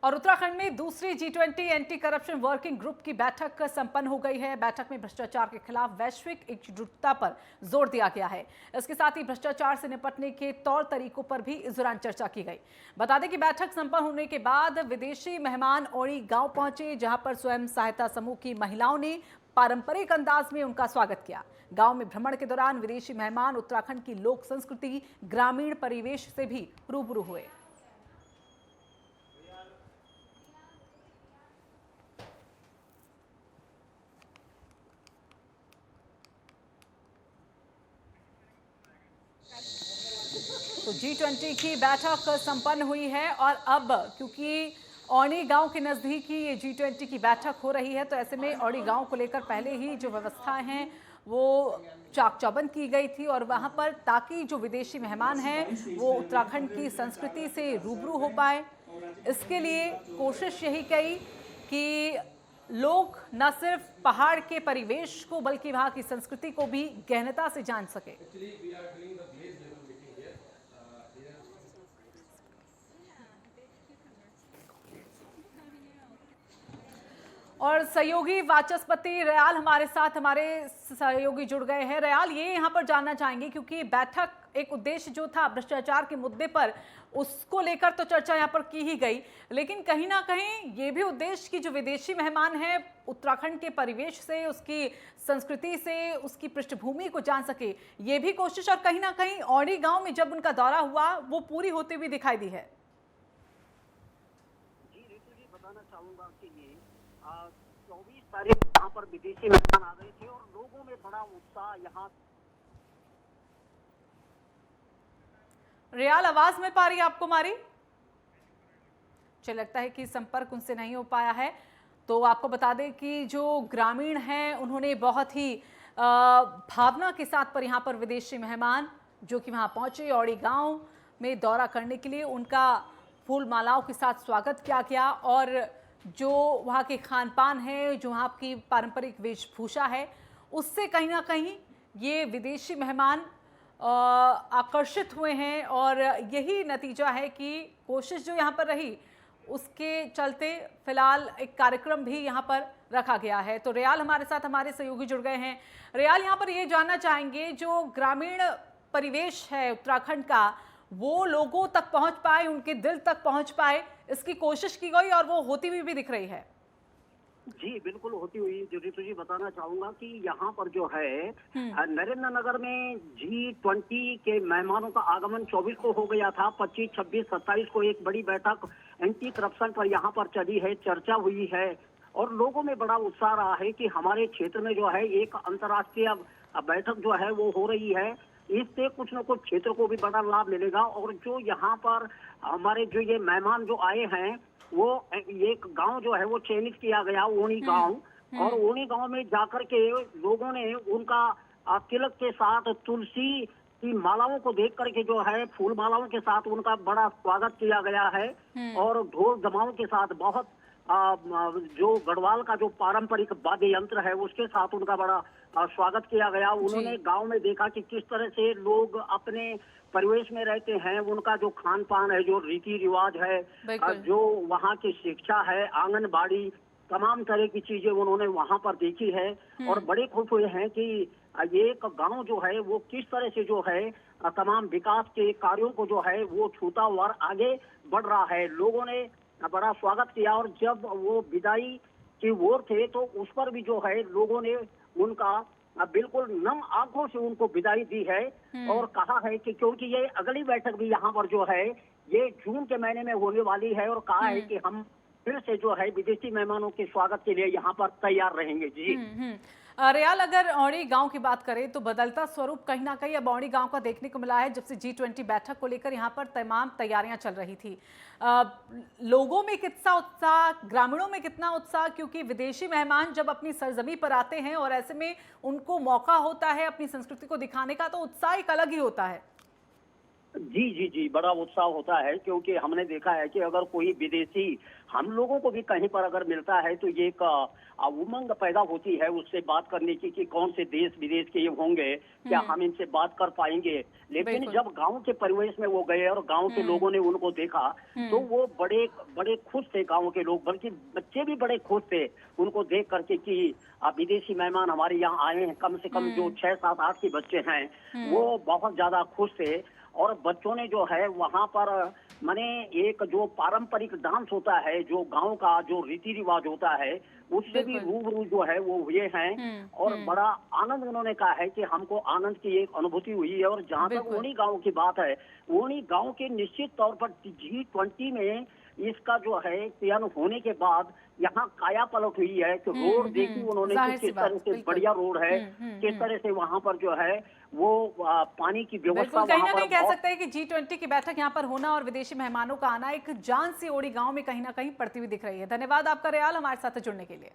और उत्तराखंड में दूसरी G20 anti corruption working group की बैठक संपन्न हो गई है। बैठक में भ्रष्टाचार के खिलाफ वैश्विक एकजुटता पर जोर दिया गया है। इसके साथ ही भ्रष्टाचार से निपटने के तौर तरीकों पर भी इस दौरान चर्चा की गई। बता दें कि बैठक संपन्न होने के बाद विदेशी मेहमान औड़ी गांव पहुंचे, जहां पर स्वयं सहायता समूह की महिलाओं ने पारंपरिक अंदाज में उनका स्वागत किया। गांव में भ्रमण के दौरान विदेशी मेहमान उत्तराखंड की लोक संस्कृति, ग्रामीण परिवेश से भी रूबरू हुए। तो G20 की बैठक संपन्न हुई है और अब क्योंकि औड़ी गांव के नज़दीक ही ये G20 की बैठक हो रही है, तो ऐसे में औड़ी गांव को लेकर पहले ही जो व्यवस्थाएं हैं वो चाक चौबंद की गई थी और वहां पर ताकि जो विदेशी मेहमान हैं वो उत्तराखंड की संस्कृति से रूबरू हो पाए, इसके लिए कोशिश यही की कि लोग न सिर्फ पहाड़ के परिवेश को बल्कि वहां की संस्कृति को भी गहनता से जान सके। और सहयोगी वाचस्पति रयाल हमारे साथ, हमारे सहयोगी जुड़ गए हैं। रयाल, ये यहाँ पर जानना चाहेंगे क्योंकि बैठक एक उद्देश्य जो था भ्रष्टाचार के मुद्दे पर, उसको लेकर तो चर्चा यहाँ पर की ही गई, लेकिन कहीं ना कहीं ये भी उद्देश्य कि जो विदेशी मेहमान हैं उत्तराखंड के परिवेश से, उसकी संस्कृति से, उसकी पृष्ठभूमि को जान सके, ये भी कोशिश और कहीं ना कहीं औड़ी गांव में जब उनका दौरा हुआ वो पूरी होती हुई दिखाई दी है। जी रितु जी, बताना चाहूंगा कि ये 24 तारीख यहाँ पर विदेशी मेहमान आ गए थे और लोगों में बड़ा उत्साह यहाँ। रियाल, आवाज मिल पा रही है आपको हमारी? चल लगता है कि संपर्क उनसे नहीं हो पाया है। तो आपको बता दें कि जो ग्रामीण हैं उन्होंने बहुत ही भावना के साथ पर यहाँ पर विदेशी मेहमान जो कि वहाँ पहुँचे, औड़ी गांव में दौरा करने के लिए, उनका फूल मालाओं के साथ स्वागत किया गया और जो वहाँ के खान पान है, जो वहाँ की पारंपरिक वेशभूषा है, उससे कहीं ना कहीं ये विदेशी मेहमान आकर्षित हुए हैं और यही नतीजा है कि कोशिश जो यहाँ पर रही उसके चलते फिलहाल एक कार्यक्रम भी यहाँ पर रखा गया है। तो रियाल हमारे साथ, हमारे सहयोगी जुड़ गए हैं। रियाल, यहाँ पर ये जानना चाहेंगे जो ग्रामीण परिवेश है उत्तराखंड का, वो लोगों तक पहुँच पाए, उनके दिल तक पहुँच पाए, इसकी कोशिश की गई और वो होती हुई भी दिख रही है। जी बिल्कुल होती हुई। जो रितु जी, बताना चाहूंगा कि यहाँ पर जो है नरेंद्र नगर में G20 के मेहमानों का आगमन 24 को हो गया था। 25, 26, 27 को एक बड़ी बैठक एंटी करप्शन पर यहाँ पर चली है, चर्चा हुई है और लोगों में बड़ा उत्साह रहा है कि हमारे क्षेत्र में जो है एक अंतर्राष्ट्रीय बैठक जो है वो हो रही है। इससे कुछ न कुछ क्षेत्र को भी बड़ा लाभ मिलेगा और जो यहाँ पर हमारे जो ये मेहमान जो आए हैं वो एक गांव जो है वो चयनित किया गया, ओणी गांव, और ओणी गांव में जाकर के लोगों ने उनका तिलक के साथ तुलसी की मालाओं को देख करके जो है फूल मालाओं के साथ उनका बड़ा स्वागत किया गया है और ढोल दमाओं के साथ बहुत जो गढ़वाल का जो पारंपरिक वाद्य यंत्र है उसके साथ उनका बड़ा स्वागत किया गया। उन्होंने गांव में देखा कि किस तरह से लोग अपने परिवेश में रहते हैं, उनका जो खान पान है, जो रीति रिवाज है, जो वहाँ की शिक्षा है, आंगनबाड़ी, तमाम तरह की चीजें उन्होंने वहाँ पर देखी है और बड़े खुश हुए हैं कि ये एक गांव जो है वो किस तरह से जो है तमाम विकास के कार्यों को जो है वो छूता हुआ आगे बढ़ रहा है। लोगों ने बड़ा स्वागत किया और जब वो विदाई की ओर थे तो उस पर भी जो है लोगों ने उनका बिल्कुल नम आंखों से उनको विदाई दी है और कहा है कि क्योंकि ये अगली बैठक भी यहाँ पर जो है ये जून के महीने में होने वाली है और कहा है कि हम फिर से जो है विदेशी मेहमानों के स्वागत के लिए यहाँ पर तैयार रहेंगे। जी रियाल, अगर औड़ी गांव की बात करें तो बदलता स्वरूप कहीं ना कहीं अब औड़ी गांव का देखने को मिला है। जब से G20 बैठक को लेकर यहाँ पर तमाम तैयारियां चल रही थी, लोगों में कितना उत्साह, ग्रामीणों में कितना उत्साह, क्योंकि विदेशी मेहमान जब अपनी सरजमी पर आते हैं और ऐसे में उनको मौका होता है अपनी संस्कृति को दिखाने का, तो उत्साह एक अलग ही होता है। जी जी जी, बड़ा उत्साह होता है, क्योंकि हमने देखा है कि अगर कोई विदेशी हम लोगों को भी कहीं पर अगर मिलता है तो ये एक उमंग पैदा होती है उससे बात करने की कि कौन से देश विदेश के ये होंगे, क्या हम इनसे बात कर पाएंगे। लेकिन बिल्कुल। जब गांव के परिवेश में वो गए और गांव के लोगों ने उनको देखा तो वो बड़े बड़े खुश थे, गांव के लोग, बल्कि बच्चे भी बड़े खुश थे उनको देख करके कि विदेशी मेहमान हमारे यहाँ आए हैं। कम से कम जो 6, 7, 8 के बच्चे हैं वो बहुत ज्यादा खुश थे। और बच्चों ने जो है वहां पर माने एक जो पारंपरिक डांस होता है, जो गांव का जो रीति रिवाज होता है, उससे भी बिल्कुल। रूबरू जो है वो हुए हैं। और बड़ा आनंद उन्होंने कहा है कि हमको आनंद की एक अनुभूति हुई है। और जहां तक बिल्कुल। ओणी गांव की बात है, ओणी गांव के निश्चित तौर पर G20 में इसका जो है चयन होने के बाद यहाँ काया पलट हुई है कि रोड देखी उन्होंने कि जाहिर सी किस बात, तरह से बिल्कुल। बढ़िया रोड है, किस हम्म। तरह से वहां पर जो है वो पानी की व्यवस्था बिल्कुल, कहीं वहां ना पर कहीं कह बहुत। सकते हैं कि G20 की बैठक यहाँ पर होना और विदेशी मेहमानों का आना एक जान सी ओड़ी गांव में कहीं ना कहीं पड़ती हुई दिख रही है। धन्यवाद आपका रियाल हमारे साथ जुड़ने के लिए।